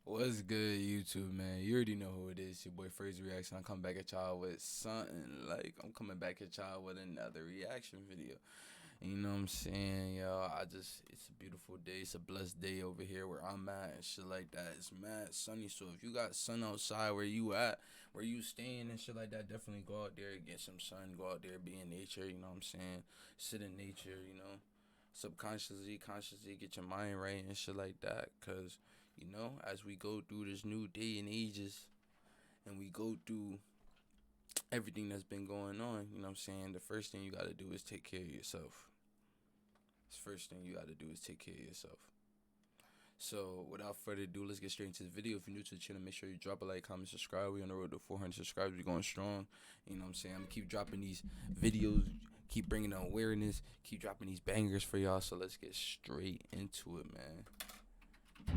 What's good, YouTube, man? You already know who it is. Your boy Frazo Reaction. I come back at y'all with something. I'm coming back at y'all with another reaction video. And you know what I'm saying, y'all? It's a beautiful day. It's a blessed day over here where I'm at and shit like that. It's mad sunny. So if you got sun outside where you at, where you staying and shit like that, definitely go out there, get some sun. Go out there, be in nature. You know what I'm saying? Sit in nature, subconsciously, consciously get your mind right and shit like that. Cause as we go through this new day and ages, and we go through everything that's been going on, you know what I'm saying? The first thing you gotta do is take care of yourself. The first thing you gotta do is take care of yourself. So without further ado, let's get straight into the video. If you're new to the channel, make sure you drop a like, comment, subscribe. We're on the road to 400 subscribers. We're going strong. You know what I'm saying? I'm gonna keep dropping these videos, keep bringing the awareness, keep dropping these bangers for y'all. So let's get straight into it, man.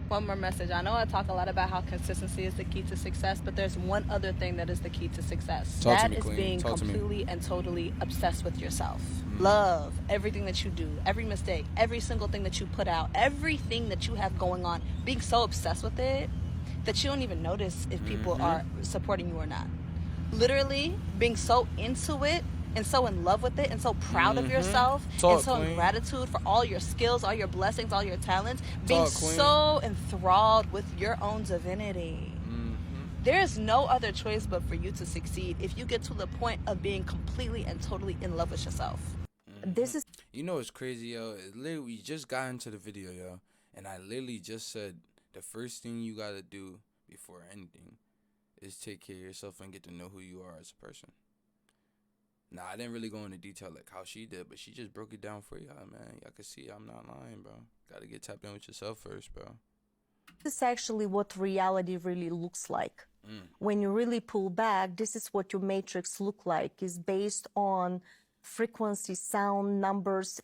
One more message. I know I talk a lot about how consistency is the key to success, but there's one other thing that is the key to success. Talk to That me, is Queen. being Talk to me. completely and totally obsessed with yourself. Love everything that you do, every mistake, every single thing that you put out, everything that you have going on, being so obsessed with it that you don't even notice if people are supporting you or not. Literally being so into it and so in love with it and so proud of yourself and so in gratitude for all your skills, all your blessings, all your talents, being so enthralled with your own divinity. There's no other choice but for you to succeed if you get to the point of being completely and totally in love with yourself. This is It's crazy, yo. It literally, we just got into the video, yo, and I literally just said the first thing you gotta do before anything is take care of yourself and get to know who you are as a person. Now, I didn't really go into detail like how she did, but she just broke it down for y'all, man. Y'all can see I'm not lying, bro. Gotta get tapped in with yourself first, bro. This is actually what reality really looks like. When you really pull back, this is what your matrix look like. Is based on frequency, sound, numbers.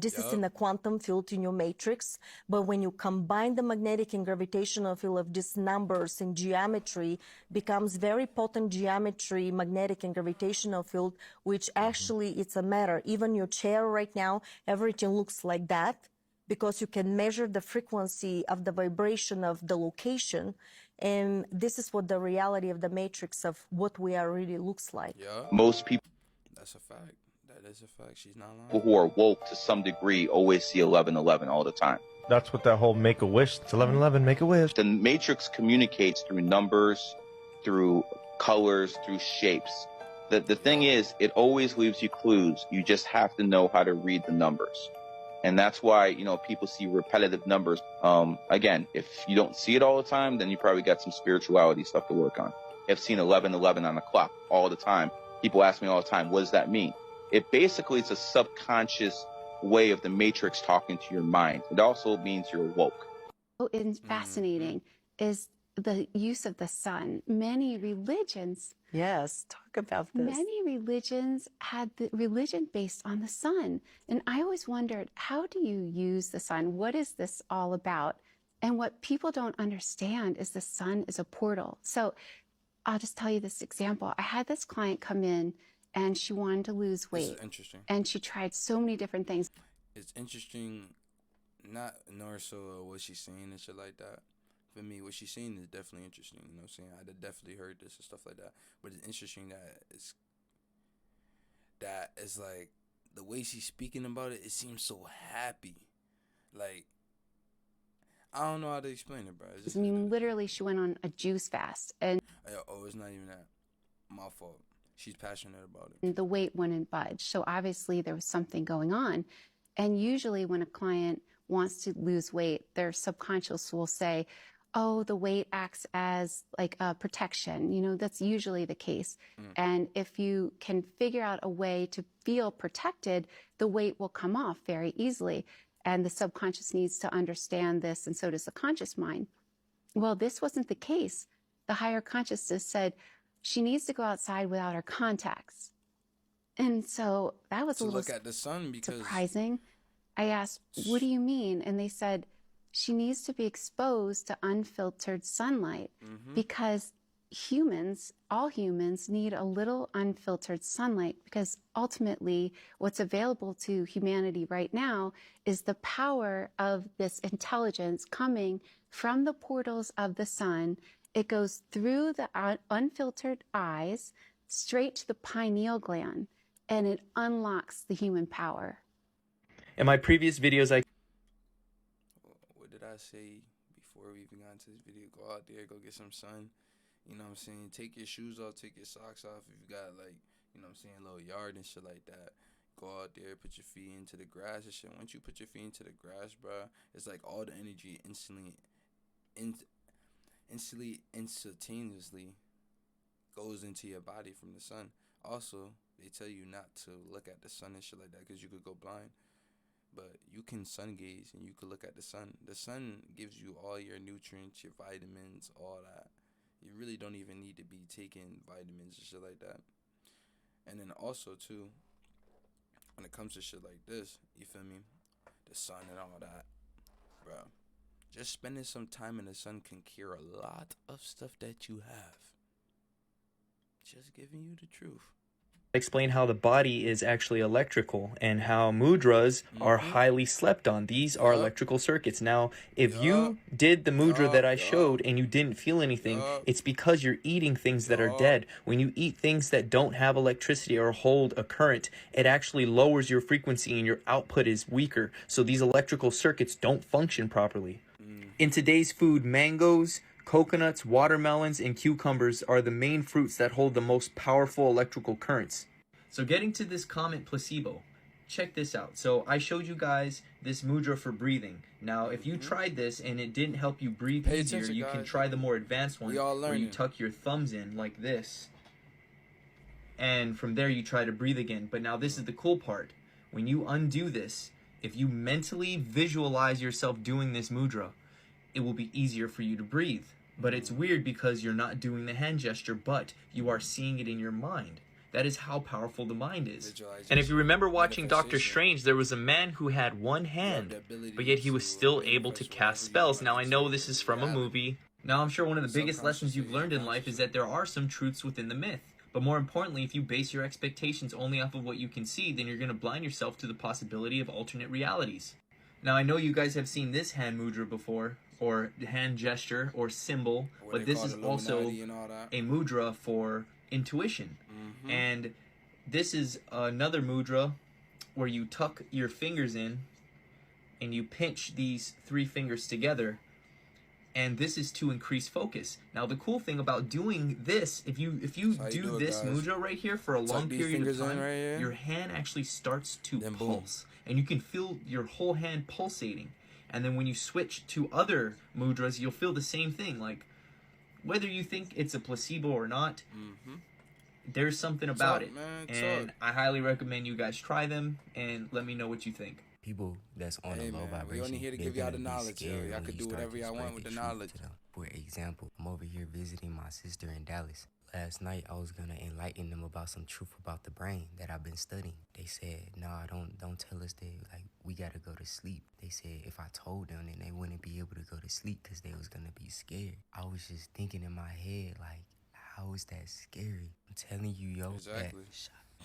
This is in the quantum field in your matrix. But when you combine the magnetic and gravitational field of these numbers in geometry, becomes very potent geometry, magnetic and gravitational field, which actually it's a matter. Even your chair right now, everything looks like that, because you can measure the frequency of the vibration of the location. And this is what the reality of the matrix of what we are really looks like. Yeah. Most people That's a fact. That is a fact. She's not lying. who are woke to some degree always see 1111 all the time. That's what that whole Make-A-Wish, it's 1111, Make-A-Wish. The matrix communicates through numbers, through colors, through shapes. The thing is, it always leaves you clues. You just have to know how to read the numbers. And that's why, people see repetitive numbers. Again, if you don't see it all the time, then you probably got some spirituality stuff to work on. I've seen 1111 on the clock all the time. People ask me all the time, what does that mean? It basically is a subconscious way of the matrix talking to your mind. It also means you're woke. Is fascinating is the use of the sun. Many religions, Yes, talk about this. many religions had the religion based on the sun. And I always wondered, how do you use the sun? What is this all about? And what people don't understand is the sun is a portal. So I'll just tell you this example. I had this client come in and she wanted to lose weight. This is interesting. And she tried so many different things. It's interesting, not nor so what she's saying and shit like that. For me, what she's saying is definitely interesting. You know what I'm saying? I definitely heard this and stuff like that. But it's interesting that it's like the way she's speaking about it. It seems so happy. Like, I don't know how to explain it, bro. I mean, literally, she went on a juice fast, and Oh, it's not even that. My fault. She's passionate about it. the weight wouldn't budge. So obviously, there was something going on. And usually, when a client wants to lose weight, their subconscious will say, oh, the weight acts as like a protection. That's usually the case. And if you can figure out a way to feel protected, the weight will come off very easily. And the subconscious needs to understand this, and so does the conscious mind. Well, this wasn't the case. The higher consciousness said she needs to go outside without her contacts. And so that was a little look at the sun because surprising. I asked, what do you mean? And they said, she needs to be exposed to unfiltered sunlight because humans, all humans, need a little unfiltered sunlight, because ultimately what's available to humanity right now is the power of this intelligence coming from the portals of the sun. It goes through the unfiltered eyes straight to the pineal gland, and it unlocks the human power. In my previous videos, What did I say before we even got into this video? Go out there, go get some sun. You know what I'm saying? Take your shoes off, take your socks off. If you got, like, you know what I'm saying, a little yard and shit like that, go out there, put your feet into the grass and shit. Once you put your feet into the grass, bro, it's like all the energy instantaneously goes into your body from the sun. Also, they tell you not to look at the sun and shit like that because you could go blind. But you can sun gaze and you can look at the sun. The sun gives you all your nutrients, your vitamins, all that. You really don't even need to be taking vitamins and shit like that. And then also, too, when it comes to shit like this, you feel me? The sun and all that, bro. Just spending some time in the sun can cure a lot of stuff that you have. Just giving you the truth. explain how the body is actually electrical and how mudras are highly slept on. These are electrical circuits. Now, if you did the mudra that I showed and you didn't feel anything, it's because you're eating things that are dead. When you eat things that don't have electricity or hold a current, it actually lowers your frequency and your output is weaker. So these electrical circuits don't function properly. In today's food, mangoes, coconuts, watermelons, and cucumbers are the main fruits that hold the most powerful electrical currents. So getting to this comment placebo, check this out. So I showed you guys this mudra for breathing. Now, if you tried this and it didn't help you breathe easier, you can try the more advanced one where you tuck your thumbs in like this. And from there you try to breathe again. But now this is the cool part. When you undo this, if you mentally visualize yourself doing this mudra, it will be easier for you to breathe. But it's weird because you're not doing the hand gesture, but you are seeing it in your mind. That is how powerful the mind is. And if you remember watching Doctor Strange, there was a man who had one hand, but yet he was still able to cast spells. Now, I know this is from a movie. Now, I'm sure one of the biggest lessons you've learned in life is that there are some truths within the myth. But more importantly, if you base your expectations only off of what you can see, then you're going to blind yourself to the possibility of alternate realities. Now, I know you guys have seen this hand mudra before, or hand gesture, or symbol, but this is also a mudra for intuition. And this is another mudra where you tuck your fingers in and you pinch these three fingers together, and this is to increase focus. Now, the cool thing about doing this, if you do this mudra right here for a long period of time, your hand actually starts to pulse, and you can feel your whole hand pulsating. And then when you switch to other mudras, you'll feel the same thing. Like, whether you think it's a placebo or not, there's something about it. And I highly recommend you guys try them and let me know what you think. People that's on a low vibration, we only here to give y'all the knowledge. Y'all can do whatever y'all want with the knowledge. For example, I'm over here visiting my sister in Dallas. Last night, I was gonna enlighten them about some truth about the brain that I've been studying. They said, "Nah, don't tell us that, like, we gotta go to sleep." They said if I told them, then they wouldn't be able to go to sleep because they was gonna be scared. I was just thinking in my head, like, how is that scary? I'm telling you, yo, that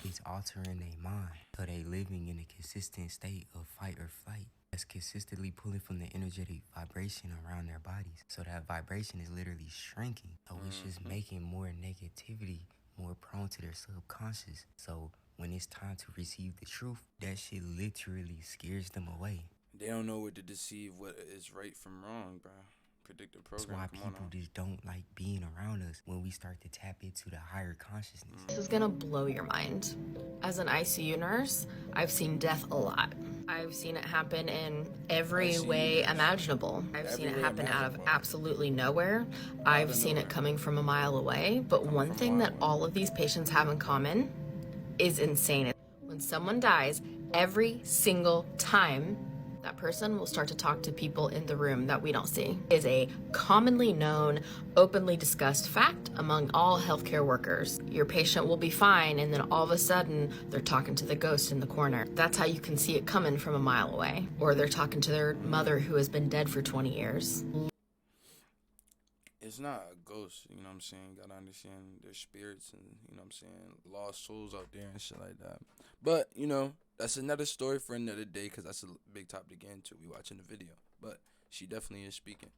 it's altering their mind. So they living in a consistent state of fight or flight. That's consistently pulling from the energetic vibration around their bodies. So that vibration is literally shrinking. So it's just making more negativity, more prone to their subconscious. So when it's time to receive the truth, that shit literally scares them away. They don't know what to deceive what is right from wrong, bro. Predictive program. That's why people just don't like being around us when we start to tap into the higher consciousness. This is gonna blow your mind. As an ICU nurse, I've seen death a lot. I've seen it happen in every way imaginable. I've seen it happen out of absolutely nowhere. I've seen it coming from a mile away. But one thing that all of these patients have in common is insane. When someone dies, every single time, that person will start to talk to people in the room that we don't see. It is a commonly known, openly discussed fact among all healthcare workers. Your patient will be fine, and then all of a sudden, they're talking to the ghost in the corner. That's how you can see it coming from a mile away. Or they're talking to their mother who has been dead for 20 years. it's not a ghost, you know what I'm saying? You gotta understand there's spirits and, you know what I'm saying, lost souls out there and shit like that. But, you know, that's another story for another day because that's a big topic to get into. We watching the video. But she definitely is speaking.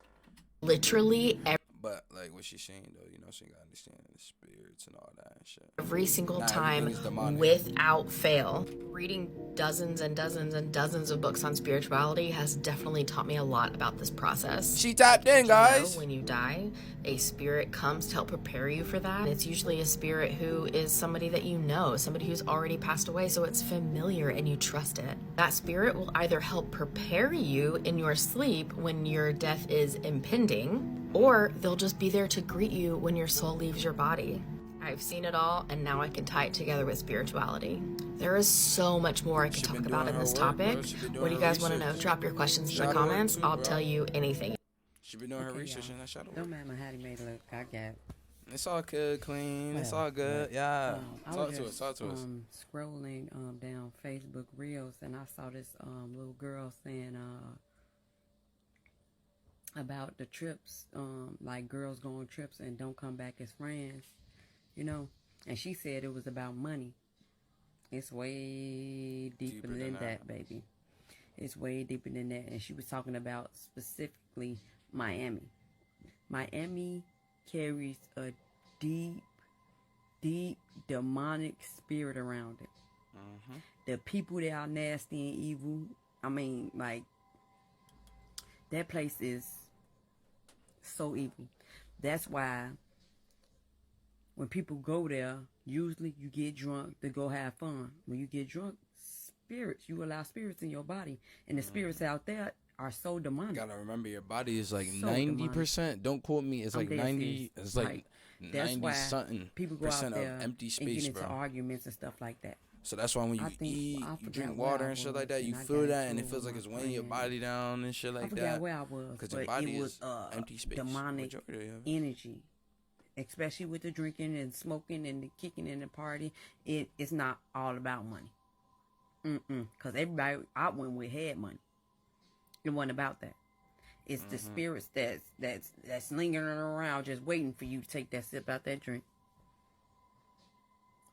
Literally But, like, what she's saying, though, you know, so you gotta understand the spirits and all that and shit. every single Not time everything is demonic. without fail. Reading dozens and dozens and dozens of books on spirituality has definitely taught me a lot about this process. She tapped in, guys. When you die, a spirit comes to help prepare you for that. It's usually a spirit who is somebody that you know, somebody who's already passed away, so it's familiar and you trust it. That spirit will either help prepare you in your sleep when your death is impending, or they'll just be there to greet you when your soul leaves your body. I've seen it all, and now I can tie it together with spirituality. There is so much more I could talk about in this topic. What do you guys want to know? Drop your questions in the comments. I'll tell you anything. She been doing her research in that shadow work. Don't matter how he made it look. I got. It's all good, clean. It's all good. Yeah. Talk to us. Talk to us. Scrolling down Facebook Reels, and I saw this little girl saying about the trips, like girls go on trips and don't come back as friends, you know. And she said it was about money. It's way deeper than that, baby. It's way deeper than that. And she was talking about specifically Miami. Miami carries a deep, deep demonic spirit around it. The people that are nasty and evil, I mean, like, that place is so evil. That's why when people go there, usually you get drunk to go have fun. When you get drunk, spirits, you allow spirits in your body. And the spirits out there are so demonic. You gotta remember your body is like 90%. Don't quote me. It's like 90. It's like 90 something people go percent out there of empty and space, get into bro. arguments and stuff like that. So that's why when you eat, you drink water and shit like that, you feel that, and it feels like it's weighing your body down and shit like that. I forgot where I was, because your body is empty space. Demonic energy, especially with the drinking and smoking and the kicking in the party. It's not all about money. Because everybody I went with had money. It wasn't about that. It's the spirits that's lingering around, just waiting for you to take that sip out that drink.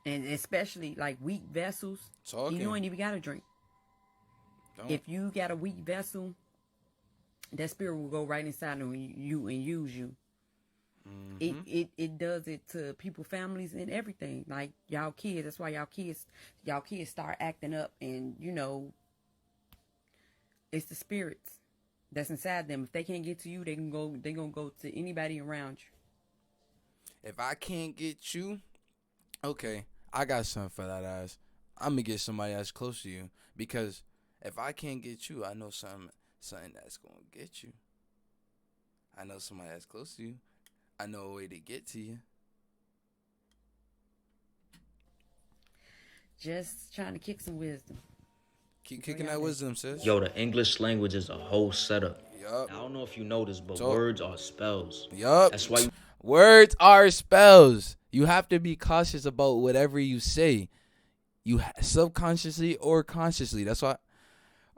And especially like weak vessels, you ain't even got to drink. If you got a weak vessel, that spirit will go right inside of you and use you. It does it to people, families, and everything. Like y'all kids, that's why y'all kids start acting up, and you know, it's the spirits that's inside them. If they can't get to you, they're gonna go to anybody around you. If I can't get you, okay, I got something for that ass. I'm gonna get somebody that's close to you, because if I can't get you, I know something that's gonna get you. I know somebody that's close to you. I know a way to get to you. Just trying to kick some wisdom. Keep kicking that wisdom, sis. Yo, the English language is a whole setup. Yup. I don't know if you know this, but words are spells. Yup. That's why words are spells. You have to be cautious about whatever you say. You subconsciously or consciously. That's why.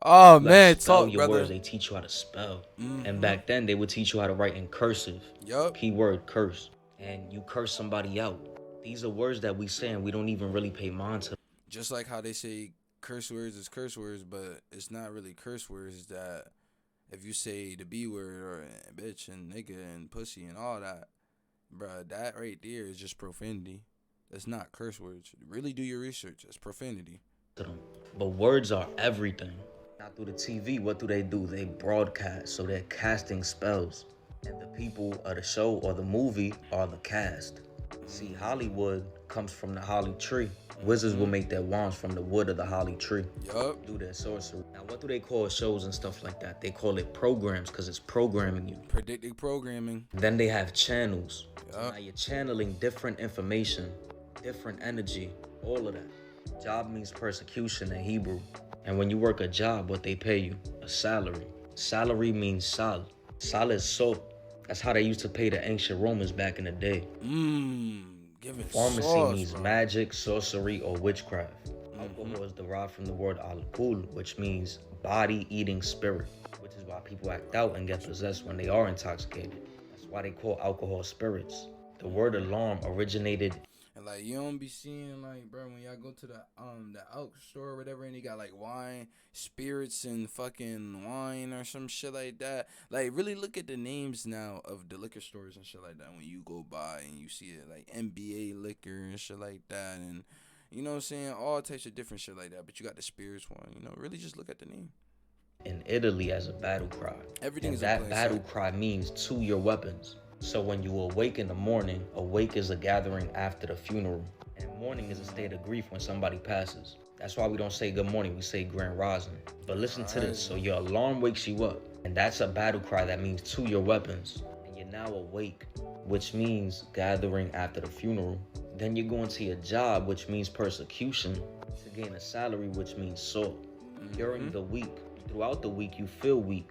Oh man, talk, your brother. Words, they teach you how to spell. And back then, they would teach you how to write in cursive. Yup. Keyword curse. And you curse somebody out. These are words that we say and we don't even really pay mind to. Just like how they say curse words is curse words, but it's not really curse words. That if you say the B word or bitch and nigga and pussy and all that, bruh, that right there is just profanity. That's not curse words. Really do your research. It's profanity. But words are everything. Now through the TV, what do? They broadcast, so they're casting spells. And the people of the show or the movie are the cast. See, Hollywood comes from the holly tree. Wizards will make their wands from the wood of the holly tree. Yup. Do their sorcery. Now, what do they call shows and stuff like that? They call it programs, because it's programming you. Predictive programming. Then they have channels. Yup. So now you're channeling different information, different energy, all of that. Job means persecution in Hebrew. And when you work a job, what they pay you? A salary. Salary means sal. Sal is salt. That's how they used to pay the ancient Romans back in the day. Pharmacy means magic, sorcery, or witchcraft. Alcohol is derived from the word alcohol, which means body-eating spirit, which is why people act out and get possessed when they are intoxicated. That's why they call alcohol spirits. The word alarm originated. And like you don't be seeing like, bro, when y'all go to the alcohol store or whatever, and you got like wine, spirits, and fucking wine or some shit like that. Like really look at the names now of the liquor stores and shit like that. When you go by and you see it, like NBA liquor and shit like that, and you know what I'm saying, all types of different shit like that. But you got the spirits one. You know, really just look at the name. In Italy as a battle cry. Everything is that battle cry means to your weapons. So when you awake in the morning, awake is a gathering after the funeral. And mourning is a state of grief when somebody passes. That's why we don't say good morning, we say grand rising. But listen to this, so your alarm wakes you up. And that's a battle cry that means to your weapons. And you're now awake, which means gathering after the funeral. Then you're going to your job, which means persecution, to gain a salary, which means salt. During the week, throughout the week, you feel weak.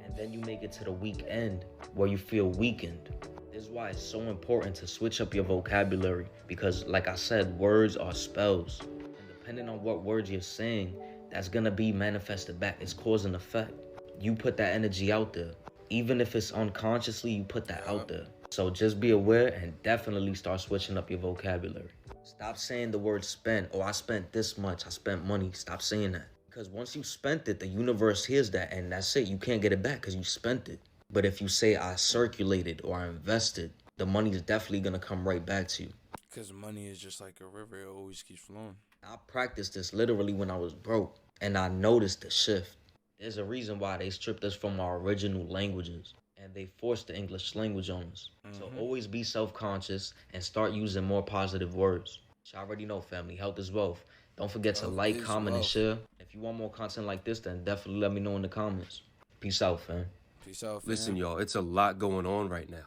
And then you make it to the weekend where you feel weakened. This is why it's so important to switch up your vocabulary, because like I said, words are spells. And depending on what words you're saying, that's gonna be manifested back. It's cause and effect. You put that energy out there. Even if it's unconsciously, you put that out there. So just be aware and definitely start switching up your vocabulary. Stop saying the word spent. Oh, I spent this much. I spent money. Stop saying that. Because once you spent it, the universe hears that, and that's it. You can't get it back because you spent it. But if you say I circulated or I invested, the money is definitely going to come right back to you. Because money is just like a river. It always keeps flowing. I practiced this literally when I was broke, and I noticed the shift. There's a reason why they stripped us from our original languages, and they forced the English language on us. So always be self-conscious and start using more positive words. Y'all already know, family, health is wealth. Don't forget to like, comment, and share. If you want more content like this, then definitely let me know in the comments. Peace out, fam. Peace out, fam. Listen, y'all, it's a lot going on right now.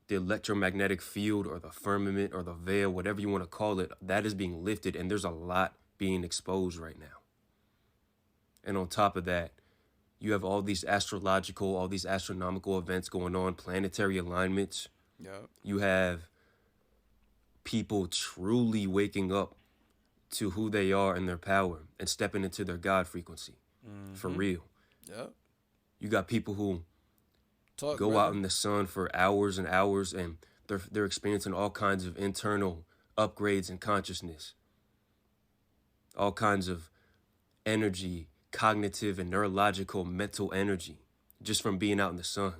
The electromagnetic field or the firmament or the veil, whatever you want to call it, that is being lifted, and there's a lot being exposed right now. And on top of that, you have all these astrological, all these astronomical events going on, planetary alignments. Yep. You have people truly waking up to who they are and their power and stepping into their God frequency. For real. Yep. You got people who go out in the sun for hours and hours, and they're experiencing all kinds of internal upgrades in consciousness. All kinds of energy, cognitive and neurological mental energy, just from being out in the sun.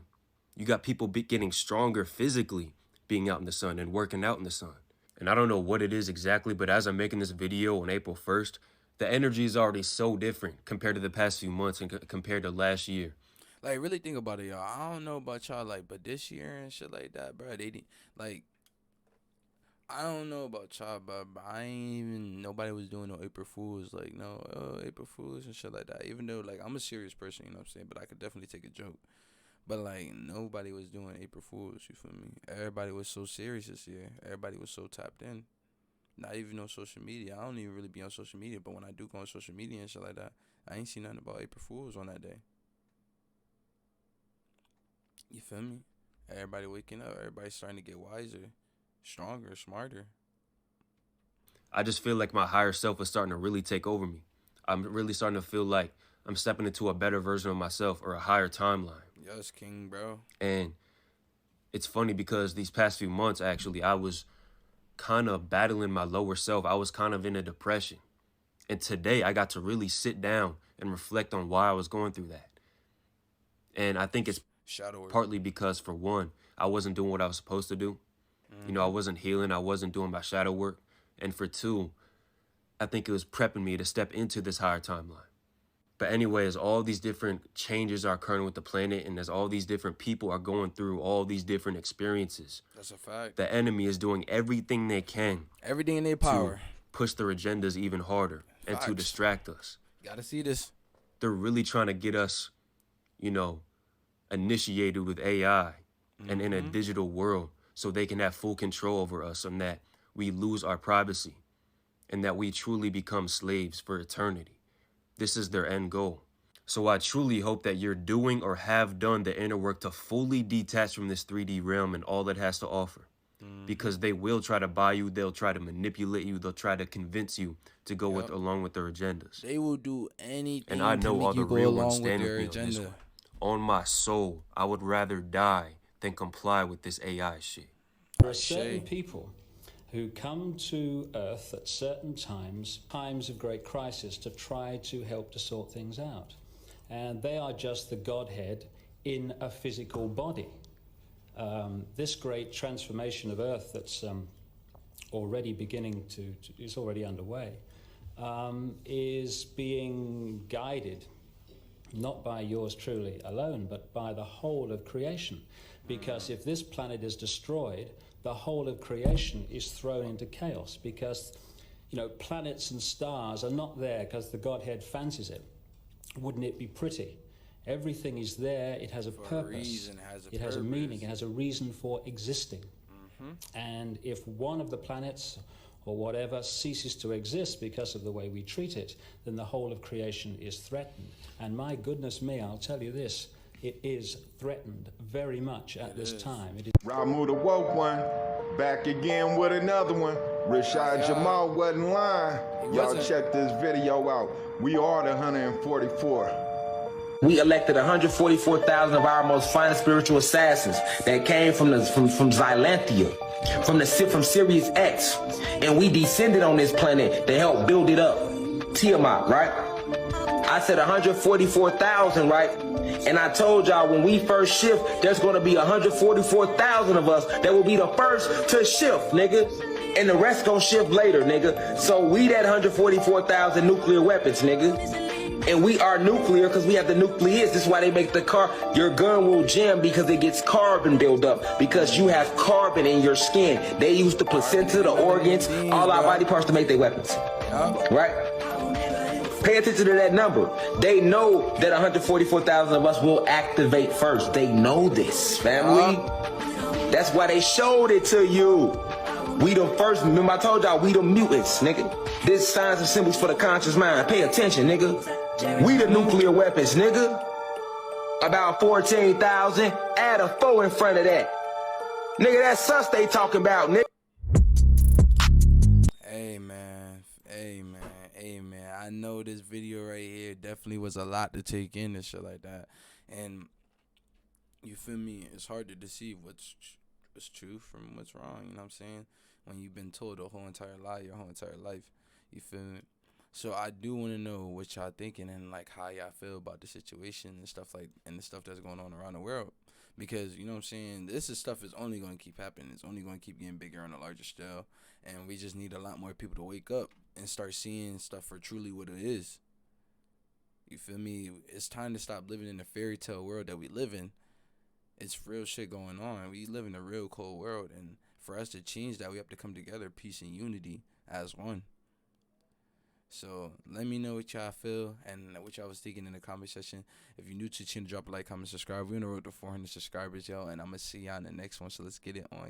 You got people getting stronger physically being out in the sun and working out in the sun. And I don't know what it is exactly, but as I'm making this video on April 1st, the energy is already so different compared to the past few months and compared to last year. Like, really think about it, y'all. I don't know about y'all, like, but this year and shit like that, bro, I don't know about y'all, but I ain't even, nobody was doing no April Fools, like, no, April Fools and shit like that. Even though, like, I'm a serious person, you know what I'm saying, but I could definitely take a joke. But, like, nobody was doing April Fools, you feel me? Everybody was so serious this year. Everybody was so tapped in. Not even on social media. I don't even really be on social media, but when I do go on social media and shit like that, I ain't seen nothing about April Fools on that day. You feel me? Everybody waking up. Everybody starting to get wiser, stronger, smarter. I just feel like my higher self is starting to really take over me. I'm really starting to feel like I'm stepping into a better version of myself or a higher timeline. Yes, King, bro. And it's funny because these past few months, actually, I was kind of battling my lower self. I was kind of in a depression. And today I got to really sit down and reflect on why I was going through that. And I think it's partly because, for one, I wasn't doing what I was supposed to do. You know, I wasn't healing. I wasn't doing my shadow work. And for two, I think it was prepping me to step into this higher timeline. But anyway, as all these different changes are occurring with the planet, and as all these different people are going through all these different experiences, that's a fact. The enemy is doing everything they can. Everything in their power. To push their agendas even harder and to distract us. Gotta see this. They're really trying to get us, you know, initiated with AI and in a digital world so they can have full control over us, and that we lose our privacy and that we truly become slaves for eternity. This is their end goal. So I truly hope that you're doing or have done the inner work to fully detach from this 3D realm and all it has to offer. Because they will try to buy you, they'll try to manipulate you, they'll try to convince you to go along with their agendas. They will do anything. And I know to make all the you go real along ones with stand their with me on this agenda. one. On my soul, I would rather die than comply with this AI shit. There are certain people who come to Earth at certain times of great crisis, to try to help to sort things out. And they are just the Godhead in a physical body. This great transformation of Earth that's already beginning is already underway, is being guided not by yours truly alone, but by the whole of creation. Because if this planet is destroyed, the whole of creation is thrown into chaos, because, you know, planets and stars are not there because the Godhead fancies it. Wouldn't it be pretty? Everything is there, it has a purpose, it has a meaning, it has a reason for existing. And if one of the planets or whatever ceases to exist because of the way we treat it, then the whole of creation is threatened. And my goodness me, I'll tell you this, it is threatened very much at this time. Ramu the woke one, back again with another one. Rashad Jamal wasn't lying. Y'all check this video out. We are the 144. We elected 144,000 of our most finest spiritual assassins that came from Xylanthia, from Sirius X, and we descended on this planet to help build it up. Tiamat, right? I said 144,000, right? And I told y'all when we first shift, there's going to be 144,000 of us that will be the first to shift, nigga. And the rest gonna shift later, nigga. So we that 144,000 nuclear weapons, nigga. And we are nuclear because we have the nucleus. This is why they make the car. Your gun will jam because it gets carbon buildup. Because you have carbon in your skin. They use the placenta, the organs, all our body parts to make their weapons. Right? Pay attention to that number. They know that 144,000 of us will activate first. They know this, family. That's why they showed it to you. We the first, remember I told y'all, we the mutants, nigga. This signs and symbols for the conscious mind. Pay attention, nigga. We the nuclear weapons, nigga. About 14,000, add a 4 in front of that. Nigga, that's us they talking about, nigga. Amen. I know this video right here definitely was a lot to take in and shit like that. And you feel me? It's hard to deceive what's true from what's wrong, you know what I'm saying? When you've been told the whole entire lie, your whole entire life, you feel me? So I do want to know what y'all thinking and like how y'all feel about the situation and stuff like, and the stuff that's going on around the world. Because, you know what I'm saying, this is stuff is only going to keep happening. It's only going to keep getting bigger on a larger scale. And we just need a lot more people to wake up and start seeing stuff for truly what it is. You feel me? It's time to stop living in the fairy tale world that we live in. It's real shit going on. We live in a real cold world. And for us to change that, we have to come together, peace and unity as one. So let me know what y'all feel and what y'all was thinking in the comment section. If you're new to the channel, drop a like, comment, subscribe. We're on the road to 400 subscribers, yo. And I'm going to see y'all in the next one. So let's get it on.